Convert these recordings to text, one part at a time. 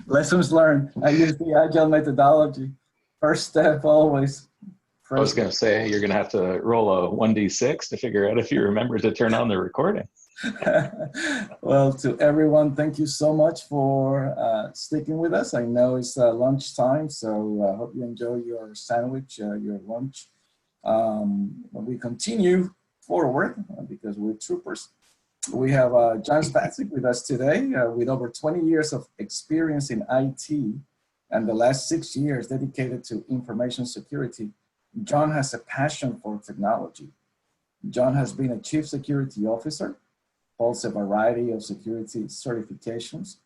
Lessons learned. I use the agile methodology. First step always. I was going to say, you're going to have to roll a 1d6 to figure out if you remember to turn on the recording. Well, to everyone, thank you so much for sticking with us. I know it's lunchtime, so I hope you enjoy your sandwich, your lunch. We continue forward because we're troopers. We have John Svazic with us today with over 20 years of experience in IT and the last 6 years dedicated to information security. John has a passion for technology. John has been a chief security officer, holds a variety of security certifications,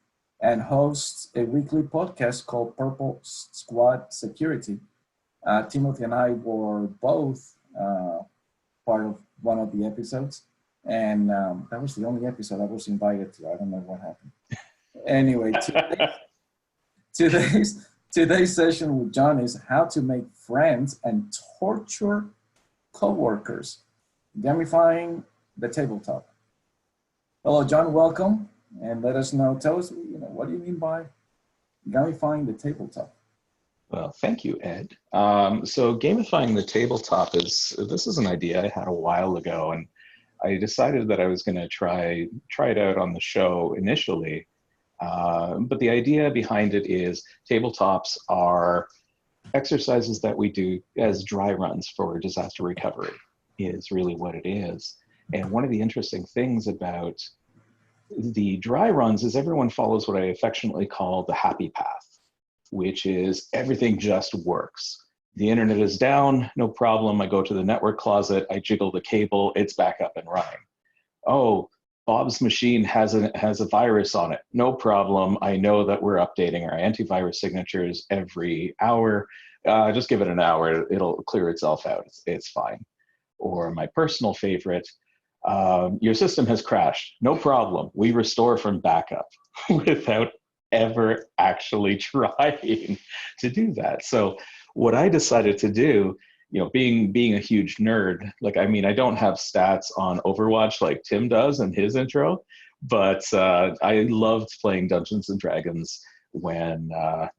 and hosts a weekly podcast called Purple Squad Security. Timothy and I were both part of one of the episodes, and that was the only episode I was invited to. I don't know what happened. Anyway, today's session with John is how to make friends and torture coworkers, gamifying the tabletop. Hello, John, welcome, and let us know, tell us, what do you mean by gamifying the tabletop? Well, thank you, Ed. So gamifying the tabletop this is an idea I had a while ago, and I decided that I was going to try it out on the show initially. But the idea behind it is tabletops are exercises that we do as dry runs for disaster recovery is really what it is. And one of the interesting things about the dry runs is everyone follows what I affectionately call the happy path, which is everything just works. The internet is down, no problem. I go to the network closet, I jiggle the cable, it's back up and running. Oh, Bob's machine has a virus on it. No problem. I know that we're updating our antivirus signatures every hour. Just give it an hour, it'll clear itself out. It's fine. Or my personal favorite, your system has crashed. No problem. We restore from backup without ever actually trying to do that. So what I decided to do, being a huge nerd, I don't have stats on Overwatch like Tim does in his intro, but I loved playing Dungeons and Dragons when I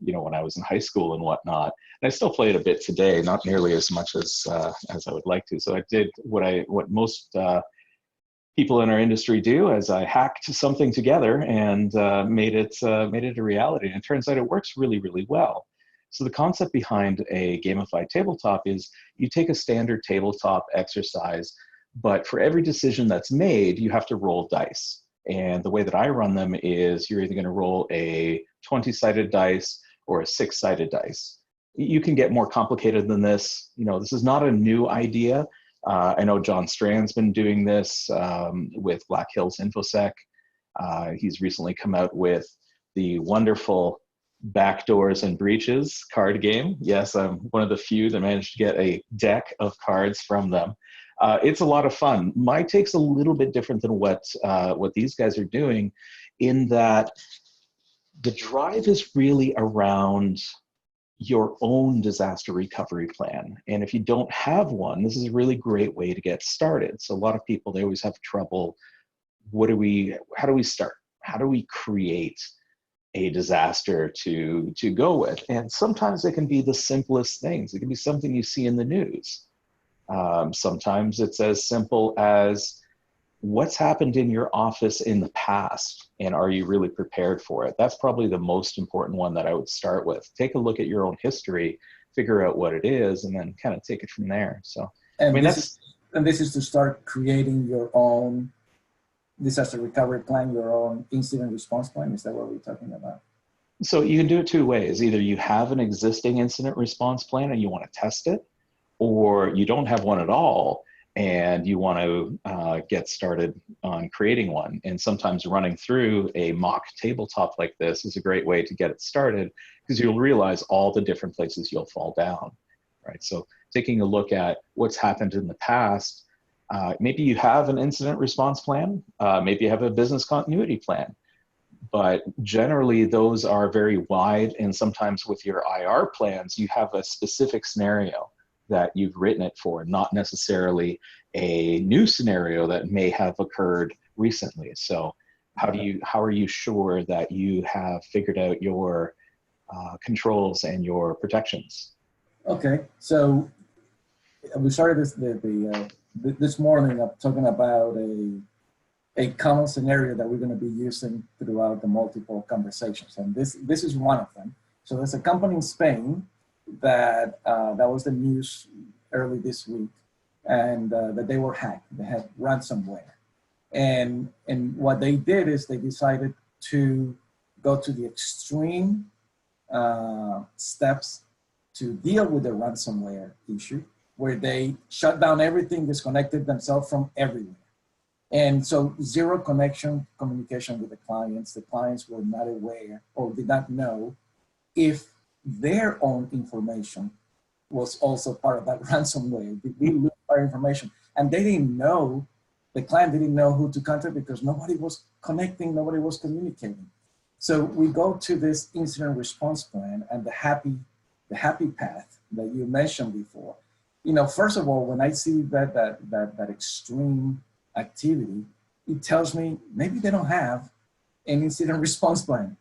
was in high school and whatnot. And I still play it a bit today, not nearly as much as I would like to. So I did what most people in our industry do, as I hacked something together and made it a reality. And it turns out it works really, really well. So the concept behind a gamified tabletop is you take a standard tabletop exercise, but for every decision that's made, you have to roll dice. And the way that I run them is you're either going to roll a 20-sided dice or a 6-sided dice. You can get more complicated than this. This is not a new idea. I know John Strand's been doing this with Black Hills InfoSec. He's recently come out with the wonderful Backdoors and Breaches card game. Yes, I'm one of the few that managed to get a deck of cards from them. It's a lot of fun. My take's a little bit different than what these guys are doing, in that the drive is really around your own disaster recovery plan. And if you don't have one, this is a really great way to get started. So a lot of people, they always have trouble. How do we start? How do we create a disaster to go with? And sometimes it can be the simplest things. It can be something you see in the news. Sometimes it's as simple as what's happened in your office in the past, and are you really prepared for it? That's probably the most important one that I would start with. Take a look at your own history, figure out what it is, and then kind of take it from there. So, this is to start creating your own disaster recovery plan, your own incident response plan. Is that what we're talking about? So you can do it two ways. Either you have an existing incident response plan and you want to test it, or you don't have one at all and you want to get started on creating one. And sometimes running through a mock tabletop like this is a great way to get it started, because you'll realize all the different places you'll fall down, right? So taking a look at what's happened in the past. Maybe you have an incident response plan, maybe you have a business continuity plan, but generally those are very wide, and sometimes with your IR plans, you have a specific scenario that you've written it for, not necessarily a new scenario that may have occurred recently. So how are you sure that you have figured out your controls and your protections? Okay, so we started this morning of talking about a common scenario that we're going to be using throughout the multiple conversations, and this is one of them. So there's a company in Spain that that was the news early this week, and that they were hacked. They had ransomware, and what they did is they decided to go to the extreme steps to deal with the ransomware issue, where they shut down everything, disconnected themselves from everywhere. And so zero communication with the clients. The clients were not aware or did not know if their own information was also part of that ransomware. Did we lose our information? And they didn't know, the client didn't know who to contact because nobody was connecting, nobody was communicating. So we go to this incident response plan and the happy path that you mentioned before. You know, first of all, when I see that extreme activity, it tells me maybe they don't have an incident response plan.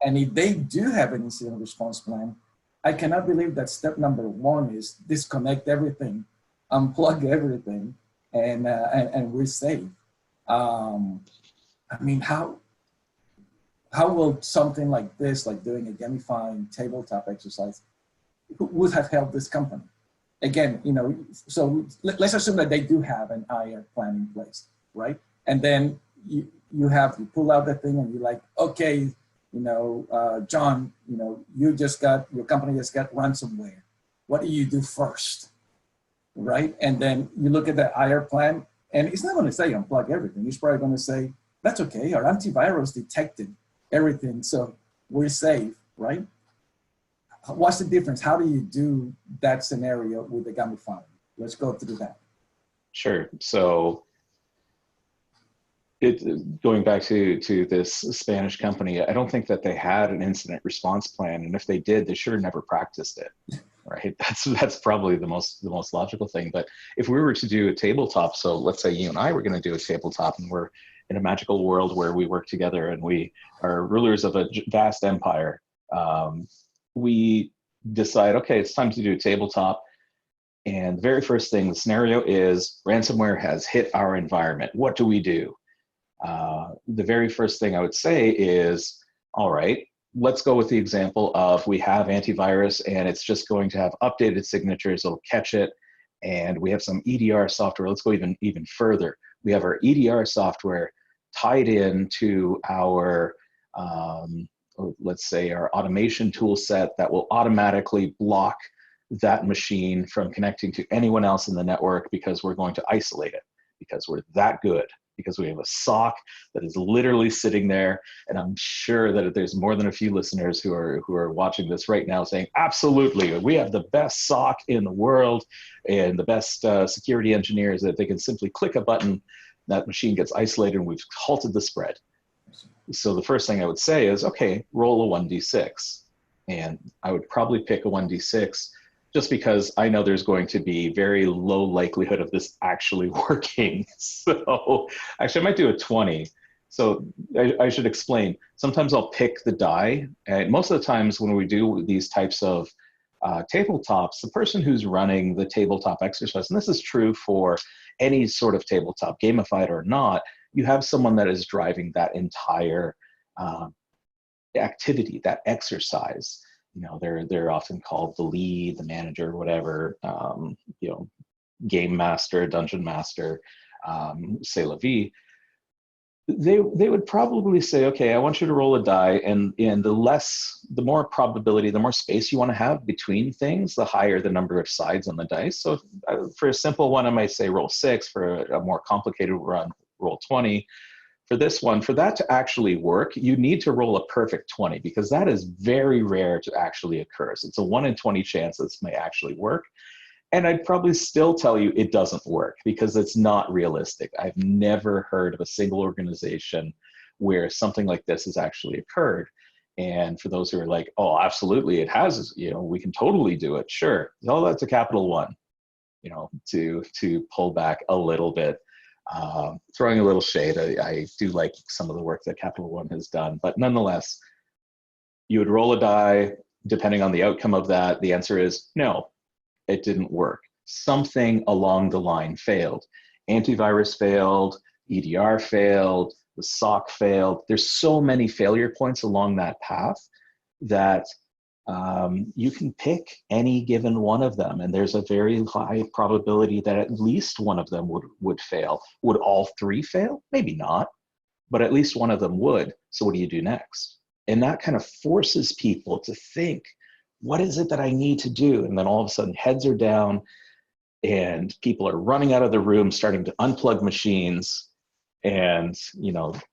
And if they do have an incident response plan, I cannot believe that step number one is disconnect everything, unplug everything, and we're safe. I mean, how will something like this, like doing a gamifying tabletop exercise, would have helped this company? Again, you know, so let's assume that they do have an IR plan in place, right? And then you pull out the thing and you're like, okay, you know, John, you know, your company just got ransomware. What do you do first, right? And then you look at the IR plan and it's not gonna say unplug everything. It's probably gonna say, that's okay, our antivirus detected everything, so we're safe, right? What's the difference? How do you do that scenario with the Gamifying? Let's go through that. Sure. So going back to this Spanish company, I don't think that they had an incident response plan, and if they did, they should have never practiced it. Right? That's probably the most logical thing. But if we were to do a tabletop, so let's say you and I were going to do a tabletop, and we're in a magical world where we work together and we are rulers of a vast empire. We decide, okay, it's time to do a tabletop. And the very first thing, the scenario is ransomware has hit our environment. What do we do? The very first thing I would say is, all right, let's go with the example of we have antivirus and it's just going to have updated signatures, it'll catch it, and we have some EDR software. Let's go even further. We have our EDR software tied in to our let's say our automation tool set that will automatically block that machine from connecting to anyone else in the network because we're going to isolate it, because we're that good, because we have a SOC that is literally sitting there. And I'm sure that there's more than a few listeners who are watching this right now saying, absolutely, we have the best SOC in the world and the best security engineers that they can simply click a button, that machine gets isolated and we've halted the spread. So the first thing I would say is, okay, roll a 1d6. And I would probably pick a 1d6 just because I know there's going to be very low likelihood of this actually working. So actually I might do a 20. So I should explain. Sometimes I'll pick the die. And most of the times when we do these types of tabletops, the person who's running the tabletop exercise, and this is true for any sort of tabletop, gamified or not, you have someone that is driving that entire activity, that exercise. You know, they're often called the lead, the manager, whatever, you know, game master, dungeon master, c'est la vie. They would probably say, okay, I want you to roll a die, and the more probability, the more space you want to have between things, the higher the number of sides on the dice. So for a simple one, I might say roll 6. For a more complicated run, roll 20. For this one, for that to actually work, you need to roll a perfect 20, because that is very rare to actually occur. So it's a 1 in 20 chance this may actually work. And I'd probably still tell you it doesn't work because it's not realistic. I've never heard of a single organization where something like this has actually occurred. And for those who are like, oh, absolutely, it has, you know, we can totally do it. Sure. Oh, that's a capital 1, you know, to pull back a little bit. Throwing a little shade, I do like some of the work that Capital One has done, but nonetheless, you would roll a die. Depending on the outcome of that, the answer is no, it didn't work. Something along the line failed. Antivirus failed, EDR failed, the SOC failed. There's so many failure points along that path that you can pick any given one of them, and there's a very high probability that at least one of them would fail. Would all three fail? Maybe not, but at least one of them would. So what do you do next? And that kind of forces people to think, what is it that I need to do? And then all of a sudden heads are down and people are running out of the room, starting to unplug machines. And,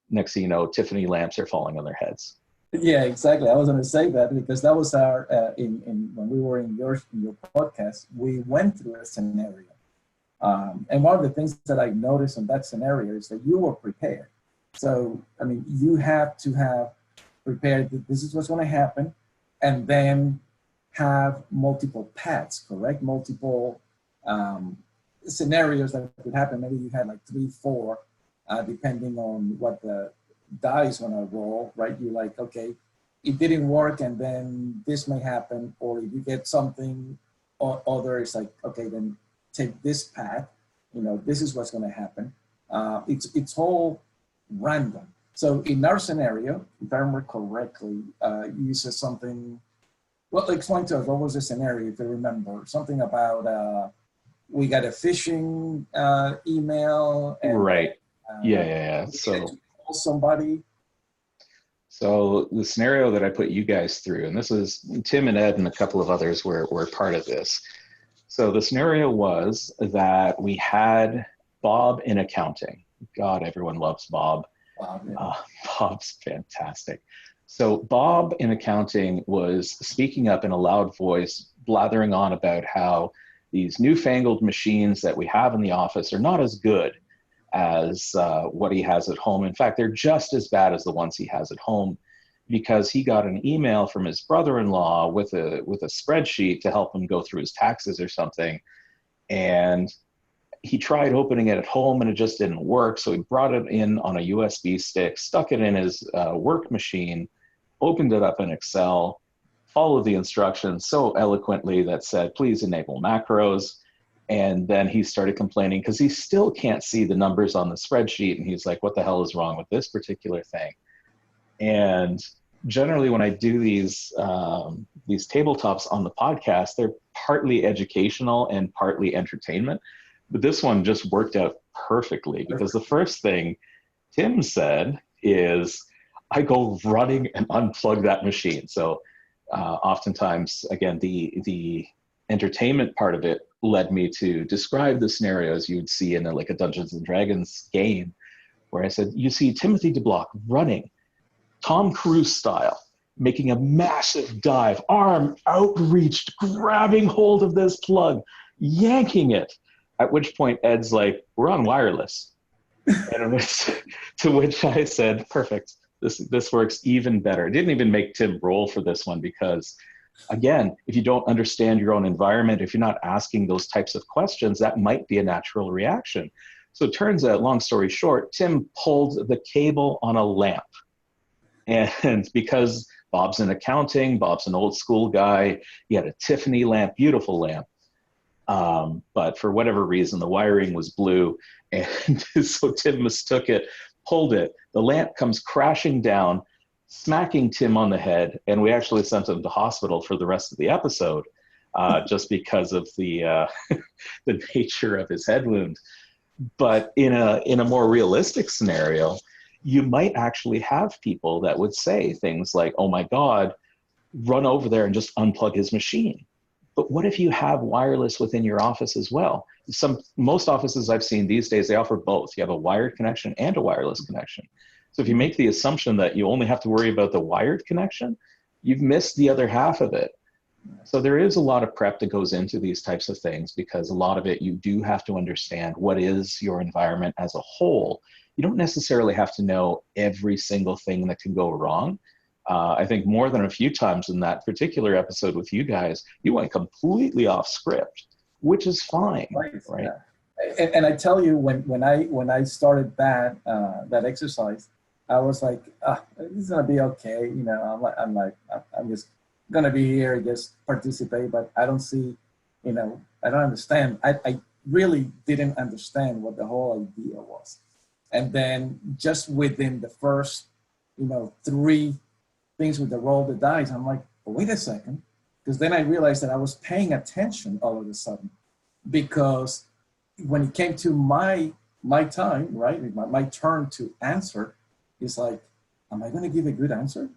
next thing you know, Tiffany lamps are falling on their heads. Yeah, exactly. I was going to say that because that was our when we were in your podcast, we went through a scenario, and one of the things that I noticed in that scenario is that you were prepared. So I mean, you have to have prepared that this is what's going to happen, and then have multiple paths, correct? Multiple scenarios that could happen. Maybe you had like 3, 4, depending on what the dice on a roll, right? You're like, okay, it didn't work, and then this may happen, or if you get something or other, it's like, okay, then take this path. This is what's going to happen. It's all random. So in our scenario, if I remember correctly, you said something. Well, explain to us, what was the scenario, if you remember? Something about we got a phishing email. And, right. Yeah. So somebody. So the scenario that I put you guys through, and this is Tim and Ed and a couple of others were part of this. So the scenario was that we had Bob in accounting. God, everyone loves Bob. Wow, yeah. Bob's fantastic. So Bob in accounting was speaking up in a loud voice, blathering on about how these newfangled machines that we have in the office are not as good as what he has at home. In fact, they're just as bad as the ones he has at home, because he got an email from his brother-in-law with a spreadsheet to help him go through his taxes or something. And he tried opening it at home and it just didn't work. So he brought it in on a USB stick, stuck it in his work machine, opened it up in Excel, followed the instructions so eloquently that said, please enable macros. And then he started complaining because he still can't see the numbers on the spreadsheet. And he's like, what the hell is wrong with this particular thing? And generally when I do these tabletops on the podcast, they're partly educational and partly entertainment. But this one just worked out perfectly, because the first thing Tim said is, I go running and unplug that machine. So oftentimes, again, the entertainment part of it led me to describe the scenarios you'd see in a Dungeons and Dragons game, where I said, you see Timothy DeBlock running, Tom Cruise style, making a massive dive, arm outreached, grabbing hold of this plug, yanking it. At which point Ed's like, we're on wireless. And to which I said, perfect, this works even better. I didn't even make Tim roll for this one, because again, if you don't understand your own environment, if you're not asking those types of questions, that might be a natural reaction. So it turns out, long story short, Tim pulled the cable on a lamp. And because Bob's in accounting, Bob's an old school guy, he had a Tiffany lamp, beautiful lamp. But for whatever reason, the wiring was blue. And so Tim mistook it, pulled it. The lamp comes crashing down, smacking Tim on the head. And we actually sent him to hospital for the rest of the episode, just because of the nature of his head wound. But in a more realistic scenario, you might actually have people that would say things like, oh my God, run over there and just unplug his machine. But what if you have wireless within your office as well? Most offices I've seen these days, they offer both. You have a wired connection and a wireless connection. So if you make the assumption that you only have to worry about the wired connection, you've missed the other half of it. So there is a lot of prep that goes into these types of things, because a lot of it, you do have to understand what is your environment as a whole. You don't necessarily have to know every single thing that can go wrong. I think more than a few times in that particular episode with you guys, you went completely off script, which is fine, right? Yeah. And I tell you, when I started that exercise, I was like, this is gonna be okay. You know, I'm just gonna be here, just participate, but I don't see, you know, I don't understand. I really didn't understand what the whole idea was. And then just within the first, you know, three things with the roll the dice, I'm like, wait a second, because then I realized that I was paying attention all of a sudden, because when it came to my time, right, my turn to answer, it's like, am I going to give a good answer,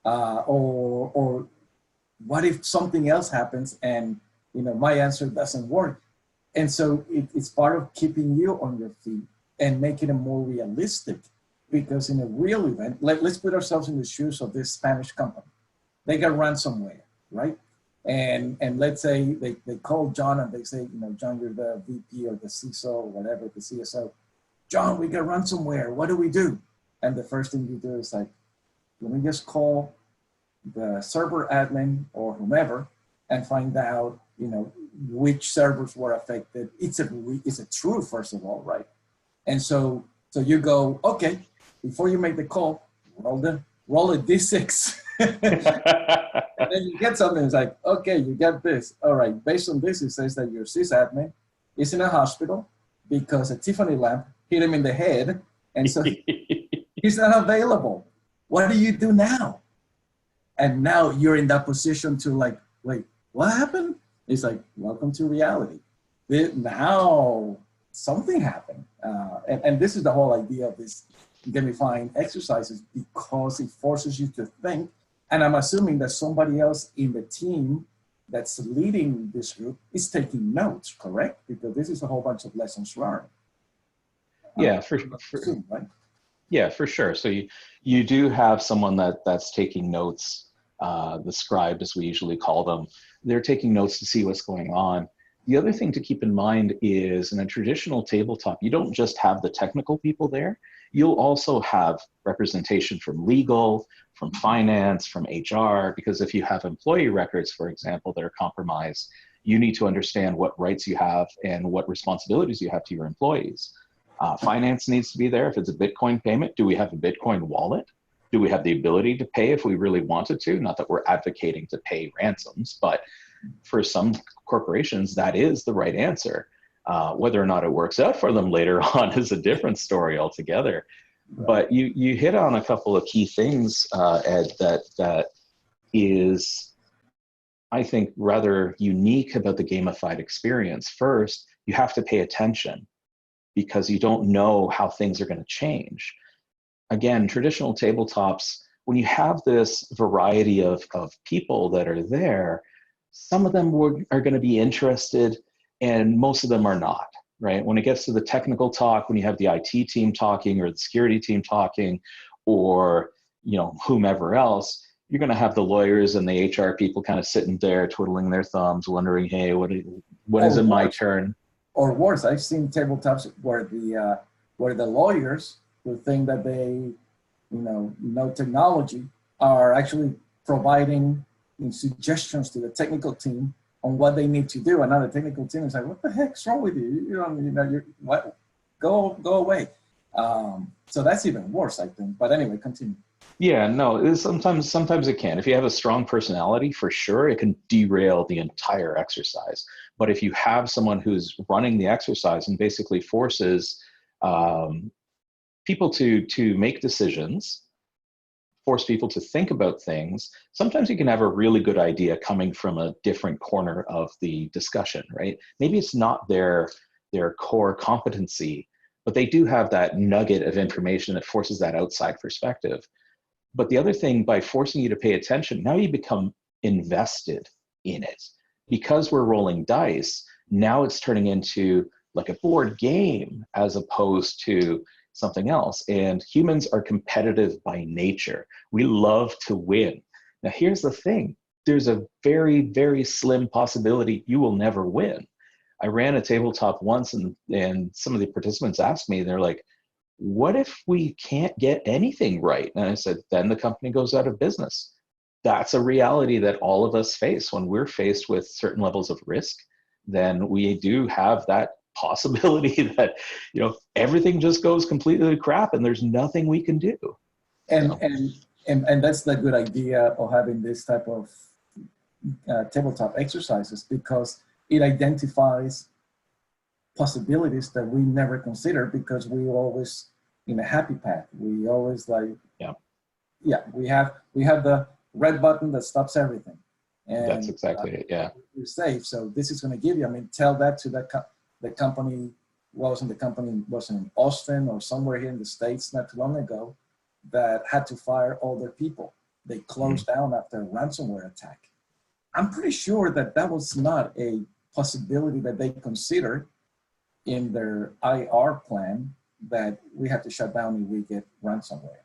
or what if something else happens and you know my answer doesn't work? And so it's part of keeping you on your feet and making it more realistic, because in a real event, let's put ourselves in the shoes of this Spanish company. They got ransomware, right? And let's say they call John and they say, you know, John, you're the VP or the CISO or whatever, the CSO. John, we got ransomware. What do we do? And the first thing you do is like, let me just call the server admin or whomever and find out, you know, which servers were affected. It's a truth, first of all, right? And so you go, okay, before you make the call, roll a D6. And then you get something, it's like, okay, you get this. All right, based on this, it says that your sysadmin is in a hospital because a Tiffany lamp hit him in the head, and so he's not available. What do you do now? And now you're in that position to like, wait, what happened? It's like, welcome to reality. Now something happened. And this is the whole idea of this gamifying exercises, because it forces you to think. And I'm assuming that somebody else in the team that's leading this group is taking notes, correct? Because this is a whole bunch of lessons learned. Yeah, right? Yeah, for sure. So you do have someone that's taking notes, the scribe, as we usually call them. They're taking notes to see what's going on. The other thing to keep in mind is, in a traditional tabletop, you don't just have the technical people there. You'll also have representation from legal, from finance, from HR, because if you have employee records, for example, that are compromised, you need to understand what rights you have and what responsibilities you have to your employees. Finance needs to be there. If it's a Bitcoin payment, do we have a Bitcoin wallet? Do we have the ability to pay if we really wanted to? Not that we're advocating to pay ransoms, but for some corporations, that is the right answer. Whether or not it works out for them later on is a different story altogether. Right. But you hit on a couple of key things, Ed, that is, I think, rather unique about the gamified experience. First, you have to pay attention, because you don't know how things are going to change. Again, traditional tabletops, when you have this variety of people that are there, some of them are going to be interested and most of them are not, right? When it gets to the technical talk, when you have the IT team talking or the security team talking, or you know, whomever else, you're going to have the lawyers and the HR people kind of sitting there twiddling their thumbs, wondering, hey, when is it my turn? Or worse, I've seen tabletops where the lawyers who think that they, know technology, are actually providing suggestions to the technical team on what they need to do, and now the technical team is like, "What the heck's wrong with you? You're what? Go away." So that's even worse, I think. But anyway, continue. Yeah, no, sometimes it can. If you have a strong personality, for sure, it can derail the entire exercise. But if you have someone who's running the exercise and basically forces people to make decisions, force people to think about things, sometimes you can have a really good idea coming from a different corner of the discussion, right? Maybe it's not their core competency, but they do have that nugget of information that forces that outside perspective. But the other thing, by forcing you to pay attention, now you become invested in it. Because we're rolling dice, now it's turning into like a board game as opposed to something else. And humans are competitive by nature. We love to win. Now, here's the thing. There's a very, very slim possibility you will never win. I ran a tabletop once, and some of the participants asked me, they're like, what if we can't get anything right? And I said, then the company goes out of business. That's a reality that all of us face. When we're faced with certain levels of risk, then we do have that possibility that, everything just goes completely to crap and there's nothing we can do. And, So. and that's the good idea of having this type of tabletop exercises, because it identifies possibilities that we never consider, because we always in a happy path. We always we have the red button that stops everything, and That's exactly it. Yeah, we're safe. So this is going to give you. I mean, tell that to the company. Was in Austin or somewhere here in the States not too long ago, that had to fire all their people. They closed down after a ransomware attack. I'm pretty sure that that was not a possibility that they considered in their IR plan, that we have to shut down if we get ransomware.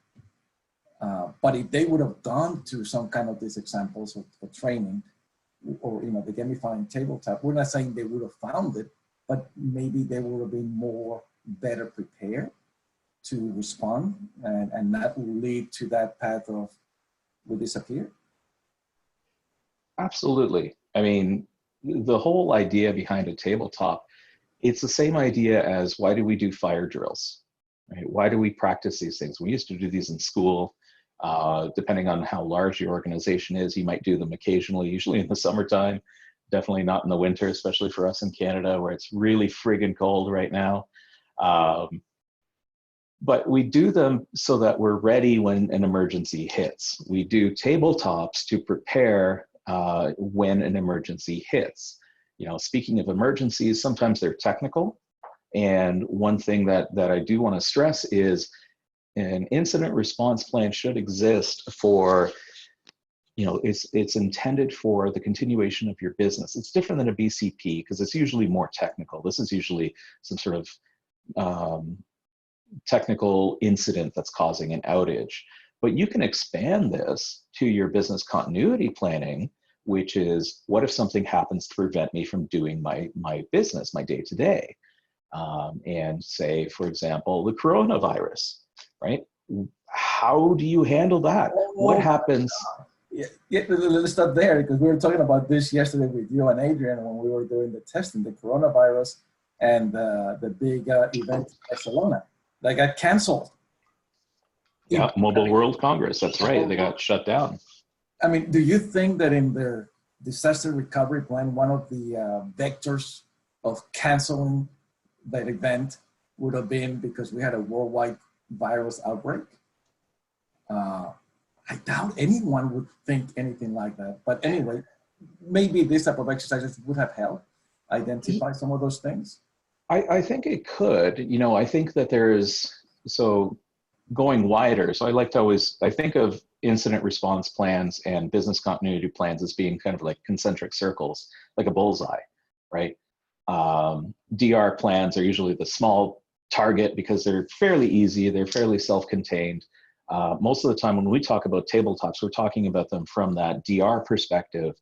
But if they would have gone to some kind of these examples of for training, or the Gamifying Tabletop, we're not saying they would have found it, but maybe they would have been better prepared to respond, and that will lead to that path of will disappear. absolutely. I mean, the whole idea behind a tabletop, it's the same idea as, why do we do fire drills? Right? Why do we practice these things? We used to do these in school. Depending on how large your organization is, you might do them occasionally, usually in the summertime, definitely not in the winter, especially for us in Canada where it's really friggin' cold right now. But we do them so that we're ready when an emergency hits. We do tabletops to prepare when an emergency hits. Speaking of emergencies, sometimes they're technical. And one thing that I do want to stress is an incident response plan should exist for, it's intended for the continuation of your business. It's different than a BCP because it's usually more technical. This is usually some sort of technical incident that's causing an outage. But you can expand this to your business continuity planning, which is, what if something happens to prevent me from doing my business, my day-to-day? And say, for example, the coronavirus, right? How do you handle that? What happens? Let's stop there, because we were talking about this yesterday with you and Adrian when we were doing the testing, the coronavirus and the big event in Barcelona that got canceled. Yeah, Mobile World Congress, that's right, they got shut down. I mean, do you think that in their disaster recovery plan, one of the vectors of canceling that event would have been because we had a worldwide virus outbreak? I doubt anyone would think anything like that. But anyway, maybe this type of exercises would have helped identify some of those things. I think it could. I think that so going wider. So I think of incident response plans and business continuity plans as being kind of like concentric circles, like a bullseye, right? DR plans are usually the small target because they're fairly easy, they're fairly self-contained. Most of the time when we talk about tabletops, we're talking about them from that DR perspective.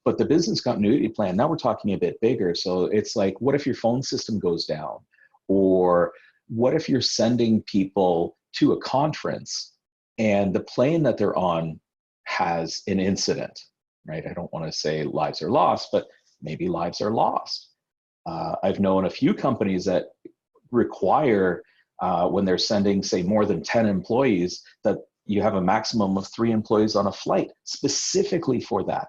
But the business continuity plan, now we're talking a bit bigger. So it's like, what if your phone system goes down? Or what if you're sending people to a conference and the plane that they're on has an incident, right? I don't want to say lives are lost, but maybe lives are lost. I've known a few companies that require, when they're sending, say, more than 10 employees, that you have a maximum of 3 employees on a flight specifically for that,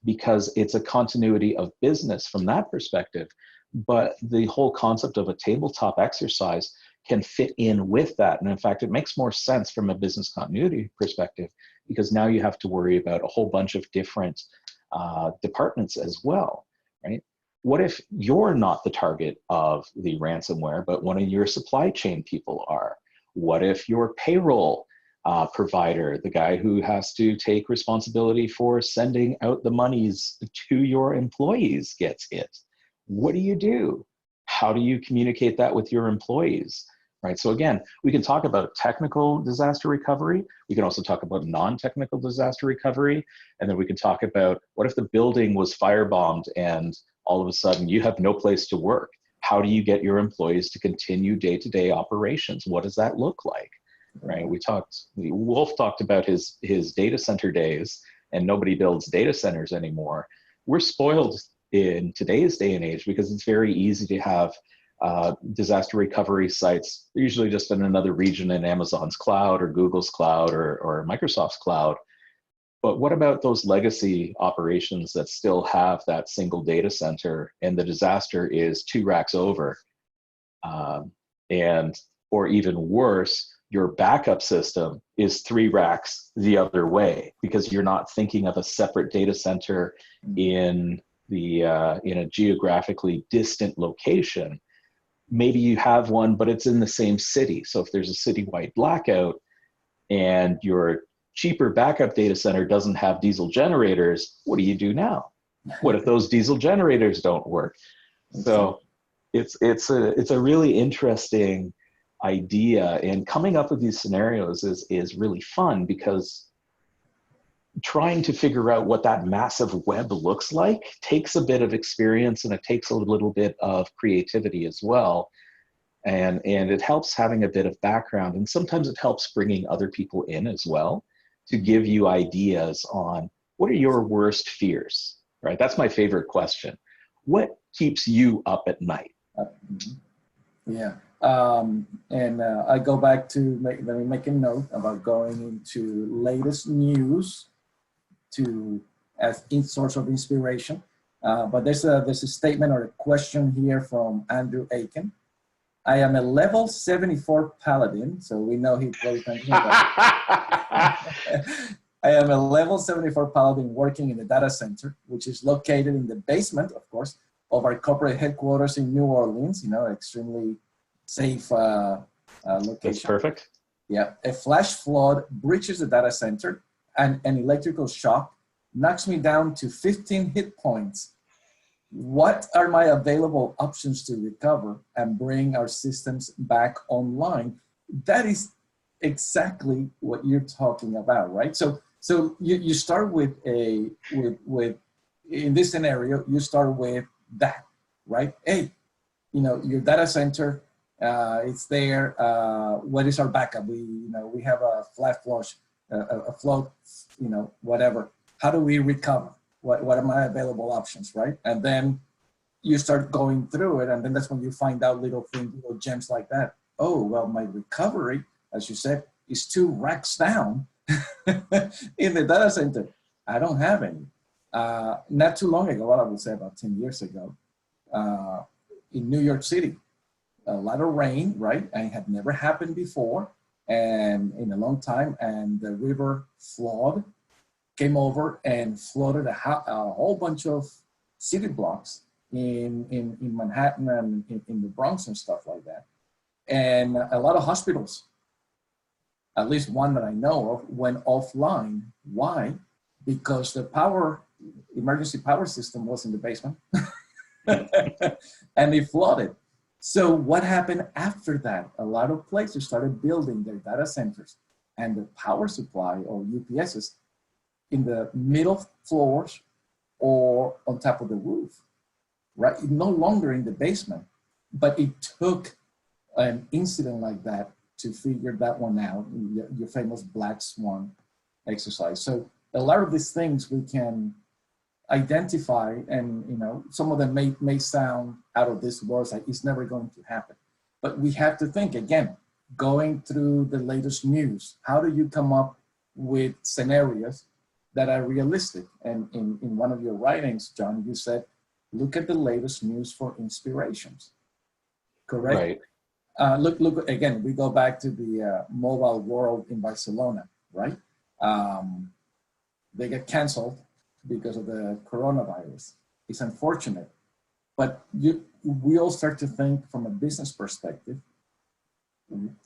because it's a continuity of business from that perspective. But the whole concept of a tabletop exercise can fit in with that. And in fact, it makes more sense from a business continuity perspective, because now you have to worry about a whole bunch of different departments as well, right? What if you're not the target of the ransomware, but one of your supply chain people are? What if your payroll provider, the guy who has to take responsibility for sending out the monies to your employees, gets hit? What do you do? How do you communicate that with your employees? Right. So again, we can talk about technical disaster recovery. We can also talk about non-technical disaster recovery. And then we can talk about, what if the building was firebombed and all of a sudden you have no place to work? How do you get your employees to continue day-to-day operations? What does that look like? Right. Wolf talked about his data center days, and nobody builds data centers anymore. We're spoiled in today's day and age because it's very easy to have disaster recovery sites, usually just in another region in Amazon's cloud or Google's cloud or Microsoft's cloud. But what about those legacy operations that still have that single data center and the disaster is 2 racks over? And, or even worse, your backup system is 3 racks the other way because you're not thinking of a separate data center in a geographically distant location. Maybe you have one, but it's in the same city. So if there's a citywide blackout and your cheaper backup data center doesn't have diesel generators, what do you do now? What if those diesel generators don't work? So it's a really interesting idea, and coming up with these scenarios is really fun because trying to figure out what that massive web looks like takes a bit of experience, and it takes a little bit of creativity as well. And it helps having a bit of background, and sometimes it helps bringing other people in as well to give you ideas on what are your worst fears, right? That's my favorite question. What keeps you up at night? Yeah. And I go back to let me make a note about going into latest news as in source of inspiration. But there's a statement or a question here from Andrew Aiken. I am a level 74 paladin, so we know he plays. I am a level 74 paladin working in the data center, which is located in the basement, of course, of our corporate headquarters in New Orleans. You know, extremely safe location. That's perfect. Yeah, a flash flood breaches the data center, and an electrical shock knocks me down to 15 hit points. What are my available options to recover and bring our systems back online? That is exactly what you're talking about, right? So you start with in this scenario, you start with that, right? Hey, you know, your data center, it's there. What is our backup? We have a flat flush, a float, whatever. How do we recover? What are my available options, right? And then you start going through it, and then that's when you find out little things, little gems like that. Oh, well, my recovery, as you said, is 2 racks down in the data center. I don't have any. Not too long ago, well, I would say about 10 years ago, in New York City, a lot of rain, right? And it had never happened before, and in a long time, and the river flood came over and flooded a whole bunch of city blocks in Manhattan and in the Bronx and stuff like that. And a lot of hospitals, at least one that I know of, went offline. Why? Because the emergency power system was in the basement and it flooded. So what happened after that? A lot of places started building their data centers and the power supply or UPSs in the middle floors or on top of the roof, right? No longer in the basement, but it took an incident like that to figure that one out, your famous black swan exercise. So a lot of these things we can identify, and some of them may sound out of this world, like it's never going to happen. But we have to think, again, going through the latest news, how do you come up with scenarios that are realistic? And in one of your writings, John, you said, look at the latest news for inspirations, correct? Right. Look again, we go back to the mobile world in Barcelona, right? They get canceled because of the coronavirus. It's unfortunate, but we all start to think from a business perspective,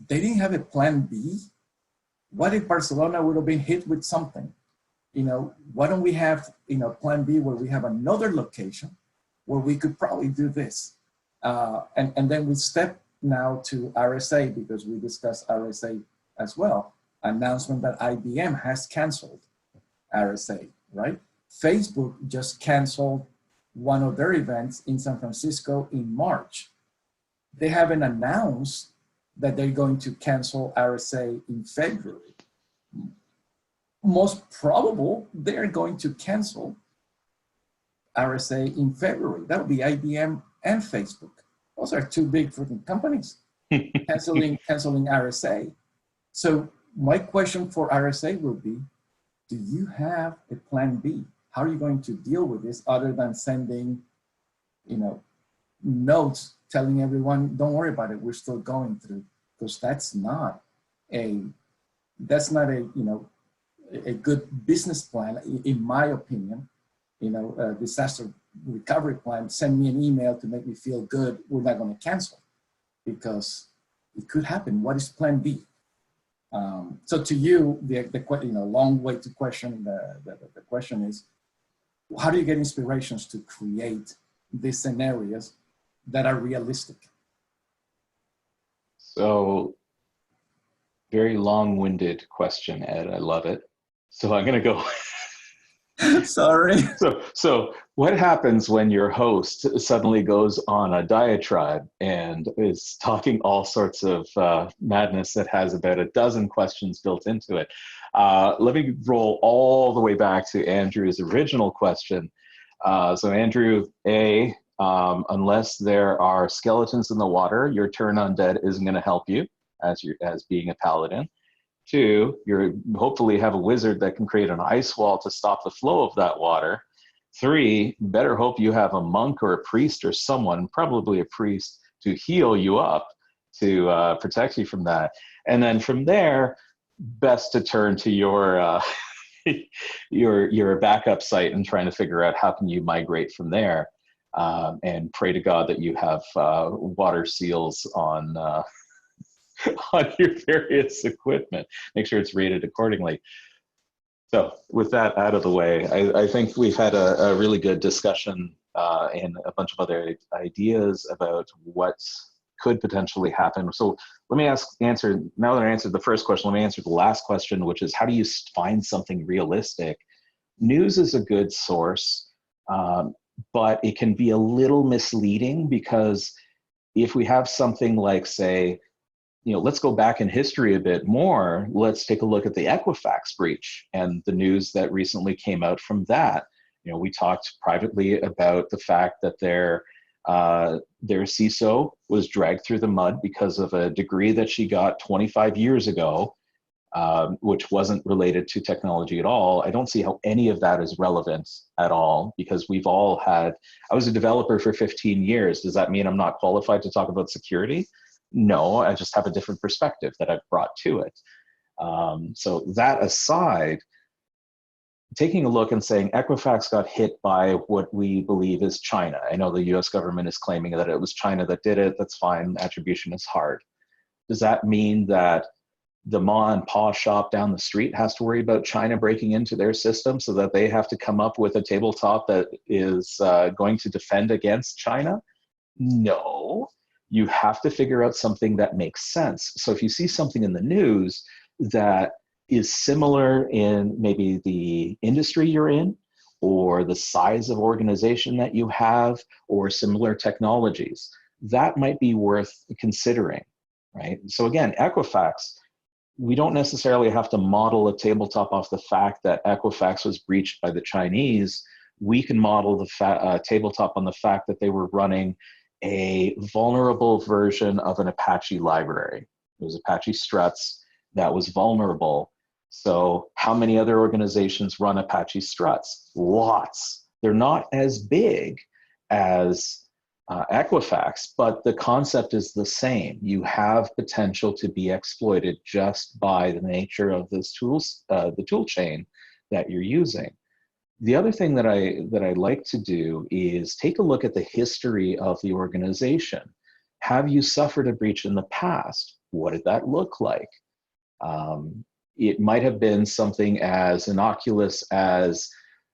they didn't have a plan B. What if Barcelona would have been hit with something? Why don't we have, plan B where we have another location where we could probably do this? And then we step now to RSA, because we discussed RSA as well. Announcement that IBM has canceled RSA, right? Facebook just canceled one of their events in San Francisco in March. They haven't announced that they're going to cancel RSA in February. Most probable, they're going to cancel RSA in February. That would be IBM and Facebook. Those are two big freaking companies canceling RSA. So my question for RSA will be, do you have a plan B? How are you going to deal with this other than sending, notes telling everyone, don't worry about it, we're still going through? Because that's not a a good business plan, in my opinion. A disaster recovery plan, send me an email to make me feel good, we're not going to cancel, because it could happen. What is plan B? So to you, long way to question, the question is, how do you get inspirations to create these scenarios that are realistic? So, very long-winded question, Ed. I love it. So I'm going to go. Sorry. So what happens when your host suddenly goes on a diatribe and is talking all sorts of madness that has about a dozen questions built into it? Let me roll all the way back to Andrew's original question. So Andrew, unless there are skeletons in the water, your turn undead isn't going to help you as being a paladin. 2, you hopefully have a wizard that can create an ice wall to stop the flow of that water. 3, better hope you have a monk or a priest or someone, probably a priest, to heal you up, to protect you from that. And then from there, best to turn to your your backup site and trying to figure out how can you migrate from there, and pray to God that you have water seals on on your various equipment. Make sure it's rated accordingly. So with that out of the way, I think we've had a really good discussion and a bunch of other ideas about what could potentially happen. So let me answer, now that I answered the first question, let me answer the last question, which is, how do you find something realistic? News is a good source, but it can be a little misleading, because if we have something like, say, let's go back in history a bit more. Let's take a look at the Equifax breach and the news that recently came out from that. We talked privately about the fact that their CISO was dragged through the mud because of a degree that she got 25 years ago, which wasn't related to technology at all. I don't see how any of that is relevant at all, because I was a developer for 15 years. Does that mean I'm not qualified to talk about security? No, I just have a different perspective that I've brought to it. So that aside, taking a look and saying Equifax got hit by what we believe is China. I know the US government is claiming that it was China that did it. That's fine. Attribution is hard. Does that mean that the ma and pa shop down the street has to worry about China breaking into their system so that they have to come up with a tabletop that is going to defend against China? No. You have to figure out something that makes sense. So if you see something in the news that is similar in maybe the industry you're in, or the size of organization that you have, or similar technologies, that might be worth considering, right? So again, Equifax, we don't necessarily have to model a tabletop off the fact that Equifax was breached by the Chinese. We can model the tabletop on the fact that they were running a vulnerable version of an Apache library. It was Apache Struts that was vulnerable. So how many other organizations run Apache Struts? Lots. They're not as big as Equifax, but the concept is the same. You have potential to be exploited just by the nature of this the tool chain that you're using. The other thing that I like to do is take a look at the history of the organization. Have you suffered a breach in the past? What did that look like? It might have been something as innocuous as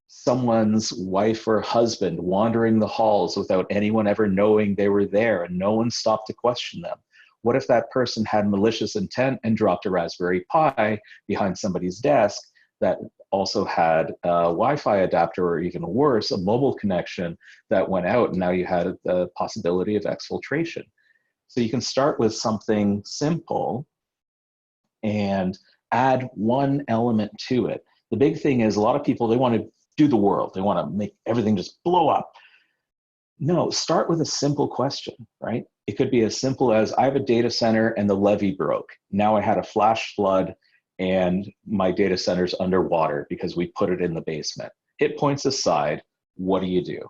someone's wife or husband wandering the halls without anyone ever knowing they were there and no one stopped to question them. What if that person had malicious intent and dropped a Raspberry Pi behind somebody's desk that also had a Wi-Fi adapter, or even worse, a mobile connection that went out, and now you had the possibility of exfiltration? So you can start with something simple and add one element to it. The big thing is, a lot of people, they want to do the world. They want to make everything just blow up. No, start with a simple question, right? It could be as simple as, I have a data center and the levee broke. Now I had a flash flood and my data center's underwater because we put it in the basement. Hit points aside, what do you do?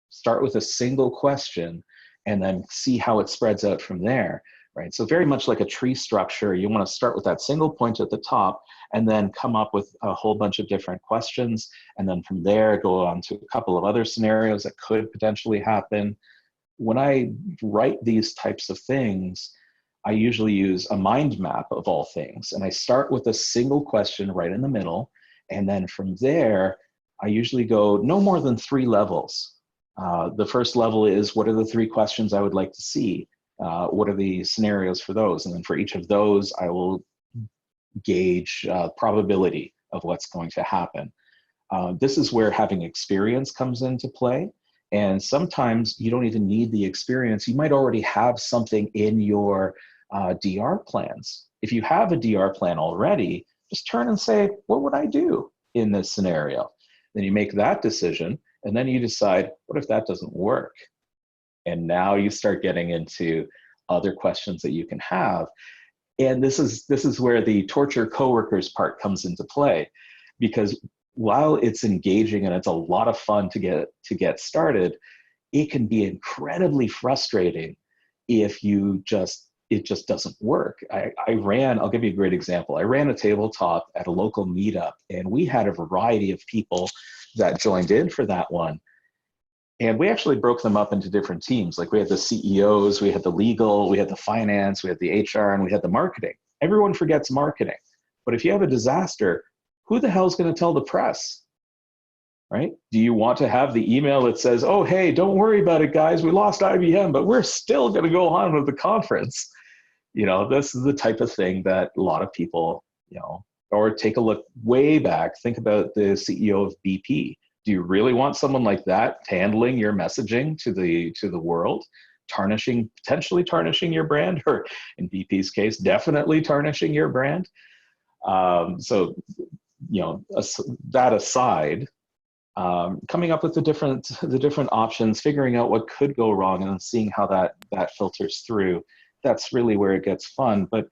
Start with a single question and then see how it spreads out from there, right? So very much like a tree structure, you want to start with that single point at the top and then come up with a whole bunch of different questions. And then from there, go on to a couple of other scenarios that could potentially happen. When I write these types of things, I usually use a mind map of all things. And I start with a single question right in the middle. And then from there, I usually go no more than 3 levels. The first level is, what are the 3 questions I would like to see? What are the scenarios for those? And then for each of those, I will gauge probability of what's going to happen. This is where having experience comes into play. And sometimes you don't even need the experience. You might already have something in your DR plans. If you have a DR plan already, just turn and say, what would I do in this scenario? Then you make that decision, and then you decide, what if that doesn't work? And now you start getting into other questions that you can have. And this is where the torture coworkers part comes into play, because while it's engaging and it's a lot of fun to get started, it can be incredibly frustrating if it just doesn't work. I'll give you a great example. I ran a tabletop at a local meetup, and we had a variety of people that joined in for that one. And we actually broke them up into different teams. Like, we had the CEOs, we had the legal, we had the finance, we had the HR, and we had the marketing. Everyone forgets marketing. But if you have a disaster, who the hell is going to tell the press, right? Do you want to have the email that says, oh, hey, don't worry about it, guys, we lost IBM, but we're still going to go on with the conference? This is the type of thing that a lot of people, or take a look way back. Think about the CEO of BP. Do you really want someone like that handling your messaging to the world, potentially tarnishing your brand, or in BP's case, definitely tarnishing your brand? So, that aside, coming up with the different options, figuring out what could go wrong, and then seeing how that filters through. That's really where it gets fun. But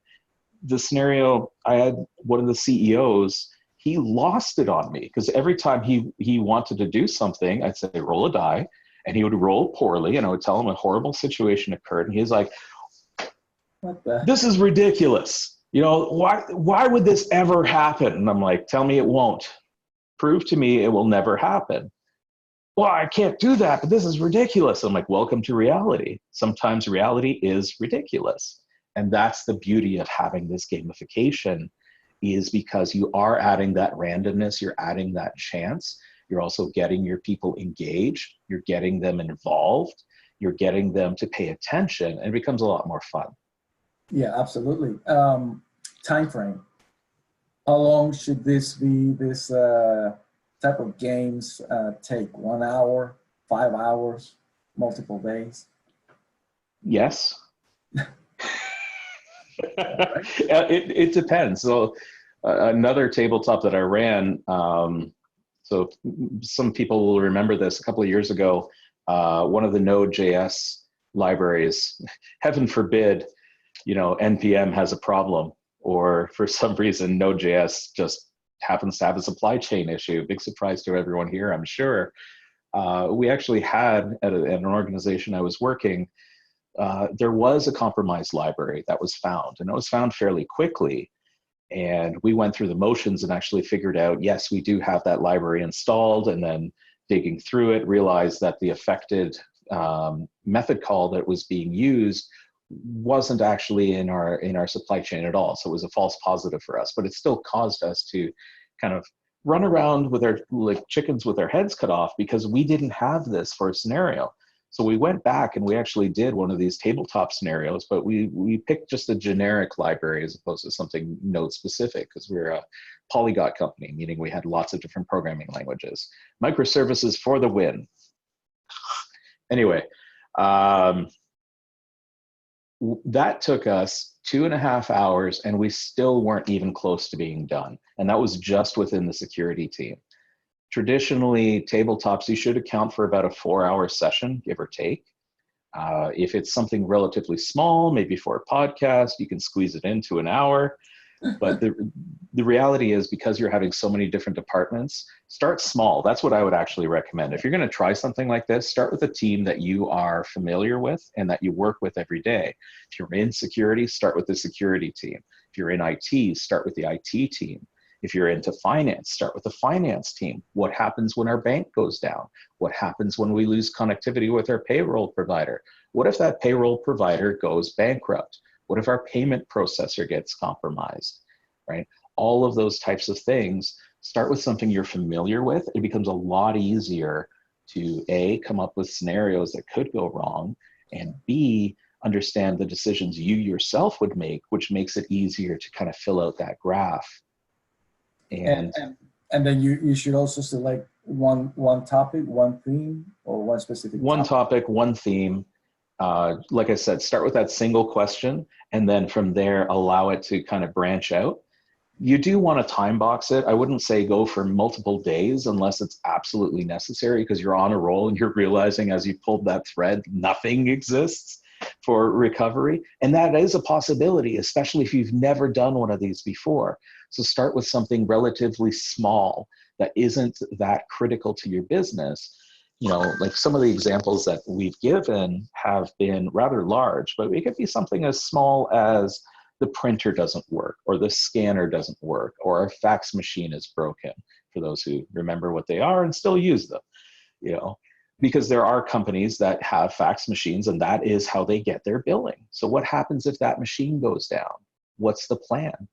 the scenario, I had one of the CEOs, he lost it on me, because every time he wanted to do something, I'd say, roll a die, and he would roll poorly, and I would tell him a horrible situation occurred, and he's like, this is ridiculous. Why would this ever happen? And I'm like, tell me it won't. Prove to me it will never happen. Well, I can't do that, but this is ridiculous. I'm like, welcome to reality. Sometimes reality is ridiculous. And that's the beauty of having this gamification, is because you are adding that randomness, you're adding that chance, you're also getting your people engaged, you're getting them involved, you're getting them to pay attention, and it becomes a lot more fun. Yeah, absolutely. Time frame. How long should this type of games take? 1 hour, 5 hours, multiple days? Yes. It depends. So another tabletop that I ran, so some people will remember this, a couple of years ago, one of the Node.js libraries, heaven forbid, NPM has a problem, or for some reason Node.js just happens to have a supply chain issue. Big surprise to everyone here, I'm sure. We actually had, at an organization I was working, there was a compromised library that was found, and it was found fairly quickly. And we went through the motions and actually figured out, yes, we do have that library installed, and then digging through it, realized that the affected method call that was being used wasn't actually in our supply chain at all. So it was a false positive for us, but it still caused us to kind of run around with our, like chickens with their heads cut off, because we didn't have this for a scenario. So we went back and we actually did one of these tabletop scenarios, but we picked just a generic library as opposed to something node specific, because we're a polyglot company, meaning we had lots of different programming languages. Microservices for the win. Anyway, that took us 2.5 hours, and we still weren't even close to being done. And that was just within the security team. Traditionally, tabletops, you should account for about a 4-hour session, give or take. If it's something relatively small, maybe for a podcast, you can squeeze it into an hour. But the reality is, because you're having so many different departments, start small. That's what I would actually recommend. If you're going to try something like this, start with a team that you are familiar with and that you work with every day. If you're in security, start with the security team. If you're in IT, start with the IT team. If you're into finance, start with the finance team. What happens when our bank goes down? What happens when we lose connectivity with our payroll provider? What if that payroll provider goes bankrupt? What if our payment processor gets compromised, right? All of those types of things, start with something you're familiar with. It becomes a lot easier to A, come up with scenarios that could go wrong, and B, understand the decisions you yourself would make, which makes it easier to kind of fill out that graph. And then you should also select one topic, one theme, or one specific one topic, one theme. Like I said, start with that single question, and then from there, allow it to kind of branch out. You do want to time box it. I wouldn't say go for multiple days unless it's absolutely necessary, because you're on a roll and you're realizing as you pulled that thread, nothing exists for recovery. And that is a possibility, especially if you've never done one of these before. So start with something relatively small that isn't that critical to your business. You know, like some of the examples that we've given have been rather large, but it could be something as small as the printer doesn't work, or the scanner doesn't work, or our fax machine is broken, for those who remember what they are and still use them, you know, because there are companies that have fax machines and that is how they get their billing. So what happens if that machine goes down? What's the plan?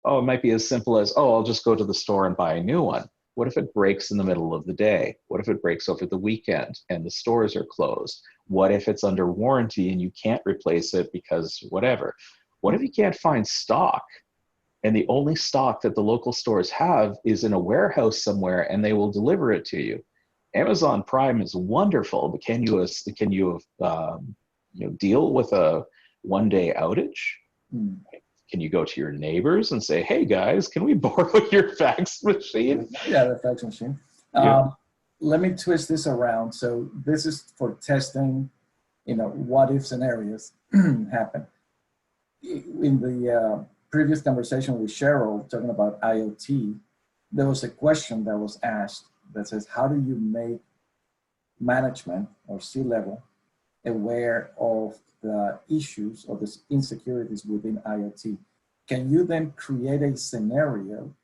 Oh, it might be as simple as, oh, I'll just go to the store and buy a new one. What if it breaks in the middle of the day? What if it breaks over the weekend and the stores are closed? What if it's under warranty and you can't replace it because whatever? What if you can't find stock and the only stock that the local stores have is in a warehouse somewhere and they will deliver it to you? Amazon Prime is wonderful, but can you deal with a one-day outage? Can you go to your neighbors and say, hey guys, can we borrow your fax machine? Yeah, the fax machine. Let me twist this around. So this is for testing, what if scenarios happen. In the previous conversation with Cheryl talking about IoT, there was a question that was asked that says, how do you make management or C-level aware of the issues or the insecurities within IoT? Can you then create a scenario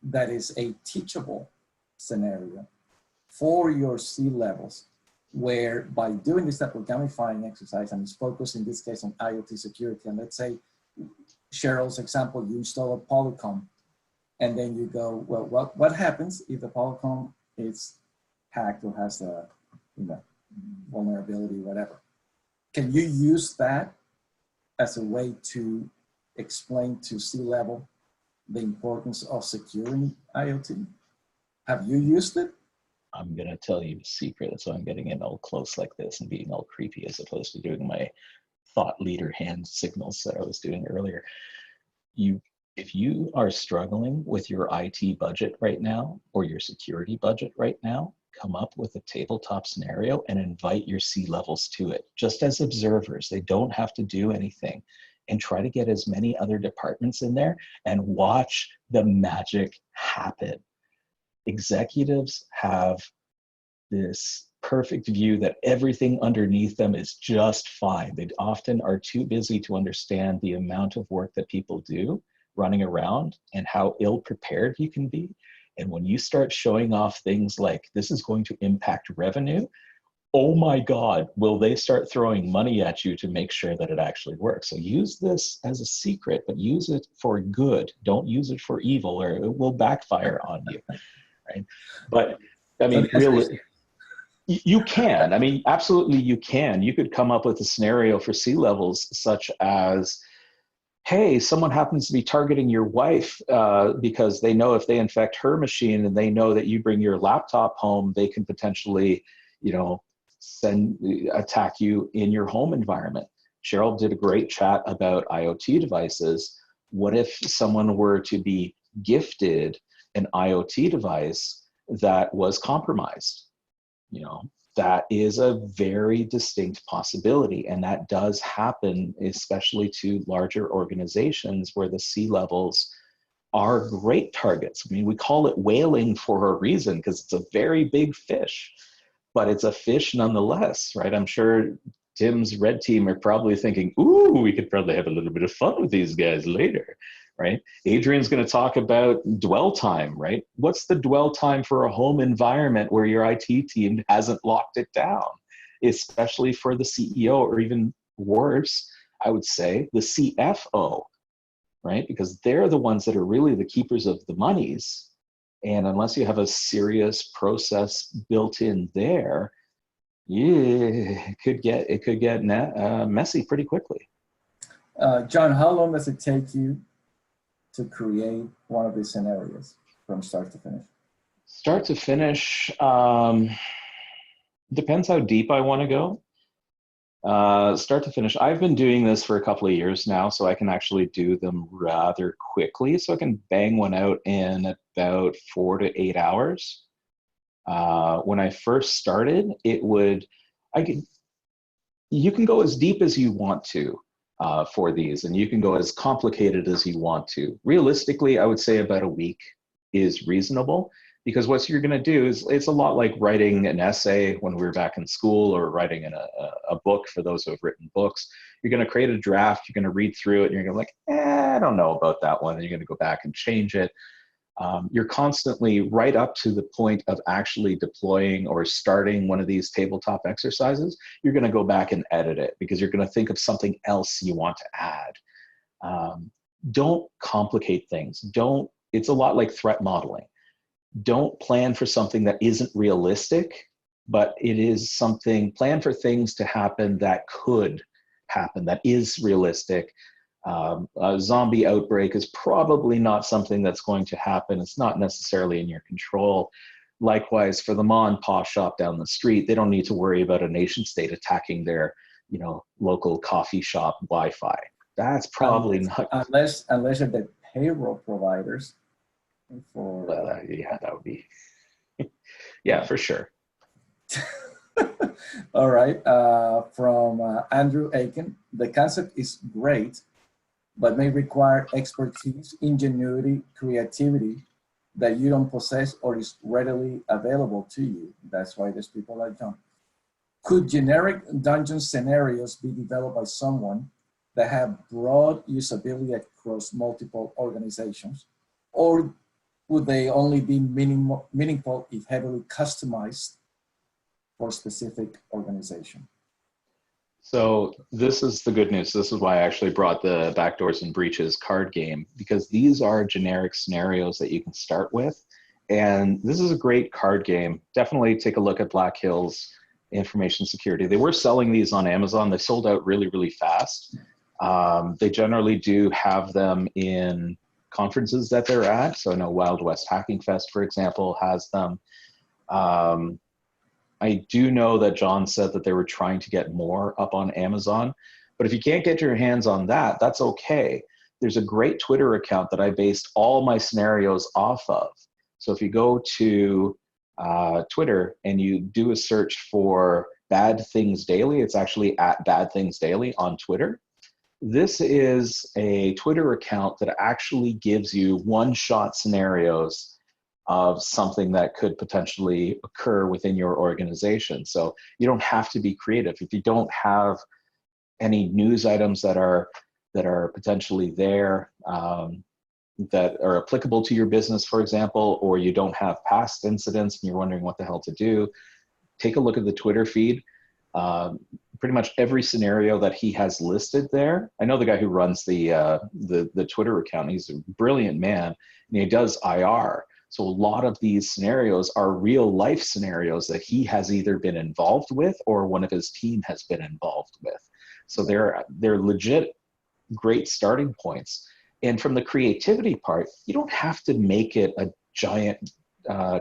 that is a teachable scenario for your C-levels, where by doing this type of gamifying exercise, and it's focused in this case on IoT security, and let's say Cheryl's example, you install a Polycom, and then you go, well, what happens if the Polycom is hacked or has a vulnerability, whatever? Can you use that as a way to explain to C-level the importance of securing IoT? Have you used it? I'm going to tell you a secret. That's why I'm getting in all close like this and being all creepy as opposed to doing my thought leader hand signals that I was doing earlier. If you are struggling with your IT budget right now or your security budget right now, come up with a tabletop scenario and invite your C-levels to it, just as observers. They don't have to do anything, and try to get as many other departments in there and watch the magic happen. Executives have this perfect view that everything underneath them is just fine. They often are too busy to understand the amount of work that people do running around and how ill-prepared you can be. And when you start showing off things like, this is going to impact revenue, oh my God, will they start throwing money at you to make sure that it actually works? So use this as a secret, but use it for good. Don't use it for evil, or it will backfire on you, right? But I mean, really, you can. I mean, absolutely you can. You could come up with a scenario for C-levels such as, hey, someone happens to be targeting your wife because they know if they infect her machine and they know that you bring your laptop home, they can potentially, attack you in your home environment. Cheryl did a great chat about IoT devices. What if someone were to be gifted an IoT device that was compromised. You know, that is a very distinct possibility, and that does happen, especially to larger organizations where the C-levels are great targets. I mean, we call it whaling for a reason, because it's a very big fish, but it's a fish nonetheless, right? I'm sure Tim's red team are probably thinking, ooh, we could probably have a little bit of fun with these guys later, right? Adrian's going to talk about dwell time, right? What's the dwell time for a home environment where your IT team hasn't locked it down, especially for the CEO, or even worse, I would say the CFO, right? Because they're the ones that are really the keepers of the monies. And unless you have a serious process built in there, yeah, it could get messy pretty quickly. John, how long does it take you to create one of these scenarios from start to finish? Start to finish, depends how deep I want to go. Start to finish, I've been doing this for a couple of years now, so I can actually do them rather quickly. So I can bang one out in about 4 to 8 hours. When I first started, you can go as deep as you want to for these, and you can go as complicated as you want to. Realistically, I would say about a week is reasonable, because what you're going to do is, it's a lot like writing an essay when we were back in school, or writing in a book for those who have written books. You're going to create a draft, you're going to read through it, and you're going to be like, I don't know about that one, and you're going to go back and change it. You're constantly, right up to the point of actually deploying or starting one of these tabletop exercises, you're going to go back and edit it, because you're going to think of something else you want to add. Don't complicate things. It's a lot like threat modeling. Don't plan for something that isn't realistic, but it is something, plan for things to happen that could happen, that is realistic. A zombie outbreak is probably not something that's going to happen. It's not necessarily in your control. Likewise, for the ma and pa shop down the street, they don't need to worry about a nation state attacking their, local coffee shop Wi-Fi. That's probably not. Unless you're the payroll providers. Yeah, that would be. Yeah, for sure. All right. From Andrew Aiken, the concept is great, but may require expertise, ingenuity, creativity that you don't possess or is readily available to you. That's why there's people like John. Could generic dungeon scenarios be developed by someone that have broad usability across multiple organizations? Or would they only be meaningful if heavily customized for a specific organization? So this is the good news. This is why I actually brought the Backdoors and Breaches card game, because these are generic scenarios that you can start with. And this is a great card game. Definitely take a look at Black Hills Information Security. They were selling these on Amazon. They sold out really, really fast. They generally do have them in conferences that they're at. So I know Wild West Hacking Fest, for example, has them. I do know that John said that they were trying to get more up on Amazon, but if you can't get your hands on that, that's okay. There's a great Twitter account that I based all my scenarios off of. So if you go to Twitter and you do a search for Bad Things Daily, it's actually at Bad Things Daily on Twitter. This is a Twitter account that actually gives you one-shot scenarios of something that could potentially occur within your organization. So you don't have to be creative. If you don't have any news items that are potentially there that are applicable to your business, for example, or you don't have past incidents and you're wondering what the hell to do, take a look at the Twitter feed. Pretty much every scenario that he has listed there. I know the guy who runs the Twitter account. He's a brilliant man, and he does IR. So a lot of these scenarios are real life scenarios that he has either been involved with or one of his team has been involved with. So they're legit great starting points. And from the creativity part, you don't have to make it a giant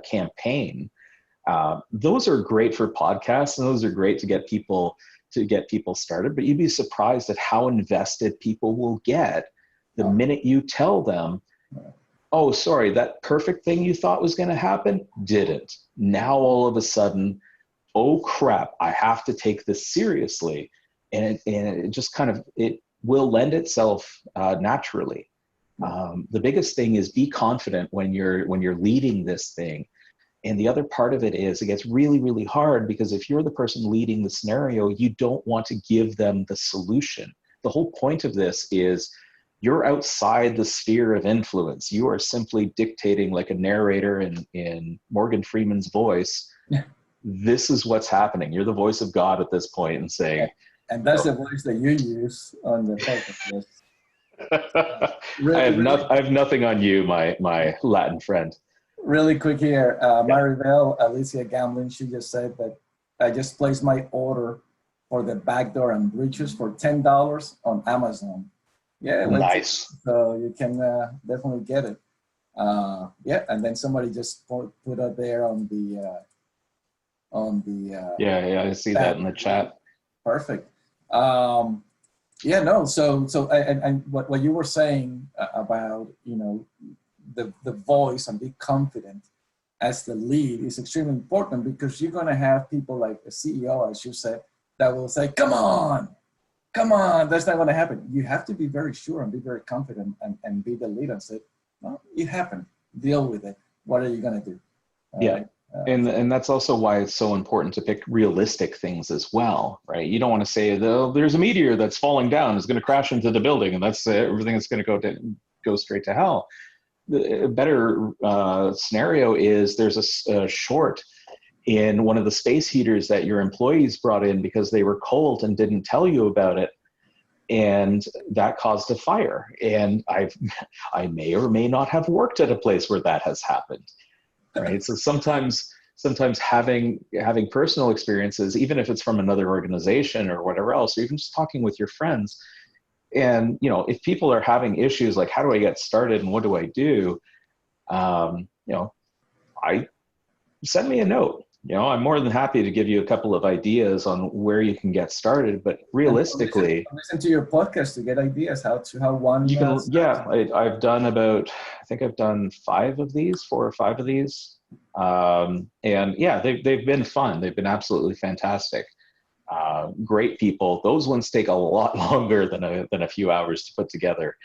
campaign. Those are great for podcasts, and those are great to get people started. But you'd be surprised at how invested people will get the minute you tell them, oh, sorry, that perfect thing you thought was going to happen didn't. Now all of a sudden, oh crap, I have to take this seriously. And it just kind of, it will lend itself naturally. The biggest thing is be confident when you're leading this thing. And the other part of it is it gets really, really hard because if you're the person leading the scenario, you don't want to give them the solution. The whole point of this is you're outside the sphere of influence. You are simply dictating, like a narrator in Morgan Freeman's voice. This is what's happening. You're the voice of God at this point and saying. And that's the voice that you use on the podcast. I have nothing on you, my Latin friend. Really quick here, Maribel Alicia Gamblin, she just said that I just placed my order for the backdoor and breeches for $10 on Amazon. Yeah, nice. So you can definitely get it. Yeah, and then somebody just put up there on the yeah, I see that in the chat. Perfect. Yeah, no. So and what you were saying about, you know, the voice and be confident as the lead is extremely important, because you're going to have people like a CEO, as you said, that will say, come on, that's not going to happen. You have to be very sure and be very confident and be the lead and say, well, it happened, deal with it. What are you going to do? Yeah. And that's also why it's so important to pick realistic things as well, right? You don't want to say, there's a meteor that's falling down, it's going to crash into the building, and that's everything that's going to go straight to hell. The better scenario is there's a short in one of the space heaters that your employees brought in because they were cold and didn't tell you about it, and that caused a fire. And I may or may not have worked at a place where that has happened, right? So sometimes having personal experiences, even if it's from another organization or whatever else, or even just talking with your friends. And, you know, if people are having issues like, how do I get started and what do I do? You know, send me a note. You know, I'm more than happy to give you a couple of ideas on where you can get started. But realistically, listen to your podcast to get ideas how one. You can, yeah. I've done I think I've done 4 or 5 of these, and yeah, they've been fun. They've been absolutely fantastic. Great people. Those ones take a lot longer than a few hours to put together.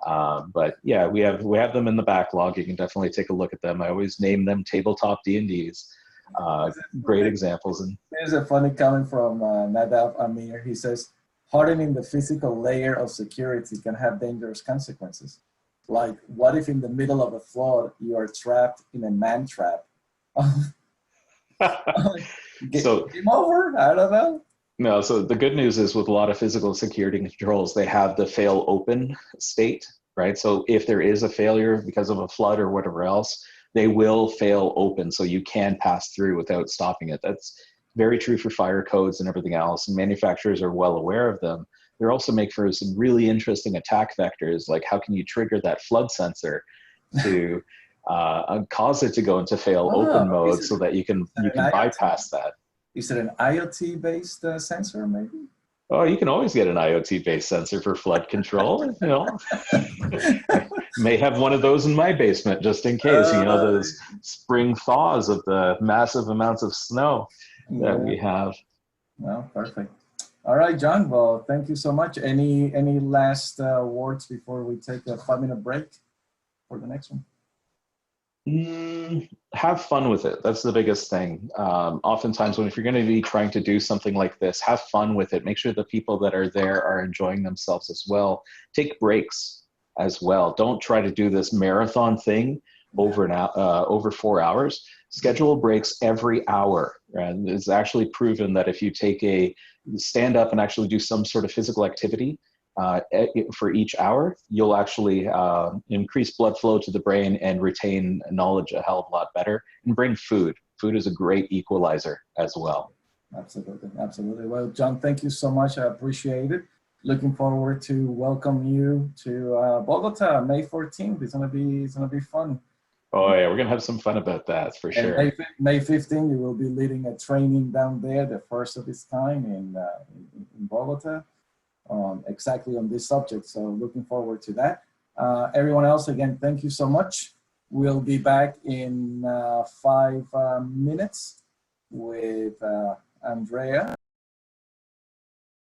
But yeah, we have them in the backlog. You can definitely take a look at them. I always name them tabletop D&Ds. Great examples. And there's a funny comment from Nadav Amir. He says, hardening the physical layer of security can have dangerous consequences. Like, what if in the middle of a flood you are trapped in a man trap? Game over? I don't know. No, so the good news is with a lot of physical security controls, they have the fail open state, right? So if there is a failure because of a flood or whatever else, they will fail open so you can pass through without stopping it. That's very true for fire codes and everything else, and manufacturers are well aware of them. They also make for some really interesting attack vectors, like how can you trigger that flood sensor to cause it to go into fail open mode so that you can bypass that. Is it an IoT-based sensor, maybe? Oh, you can always get an IoT-based sensor for flood control. You know, may have one of those in my basement just in case. You know, those spring thaws of the massive amounts of snow that we have. Well, perfect. All right, John. Well, thank you so much. Any last words before we take a 5-minute break for the next one? Have fun with it. That's the biggest thing. Oftentimes if you're going to be trying to do something like this, have fun with it. Make sure the people that are there are enjoying themselves as well. Take breaks as well. Don't try to do this marathon thing over 4 hours. Schedule breaks every hour. And it's actually proven that if you stand up and actually do some sort of physical activity, for each hour, you'll actually increase blood flow to the brain and retain knowledge a hell of a lot better. And bring food. Food is a great equalizer as well. Absolutely, absolutely. Well, John, thank you so much. I appreciate it. Looking forward to welcome you to Bogota, May 14th. It's gonna be fun. Oh yeah, we're gonna have some fun about that for sure. May 15th, you will be leading a training down there, the first of its kind in Bogota. Exactly on this subject. So looking forward to that. Everyone else, again, thank you so much. We'll be back in 5 minutes with Andrea.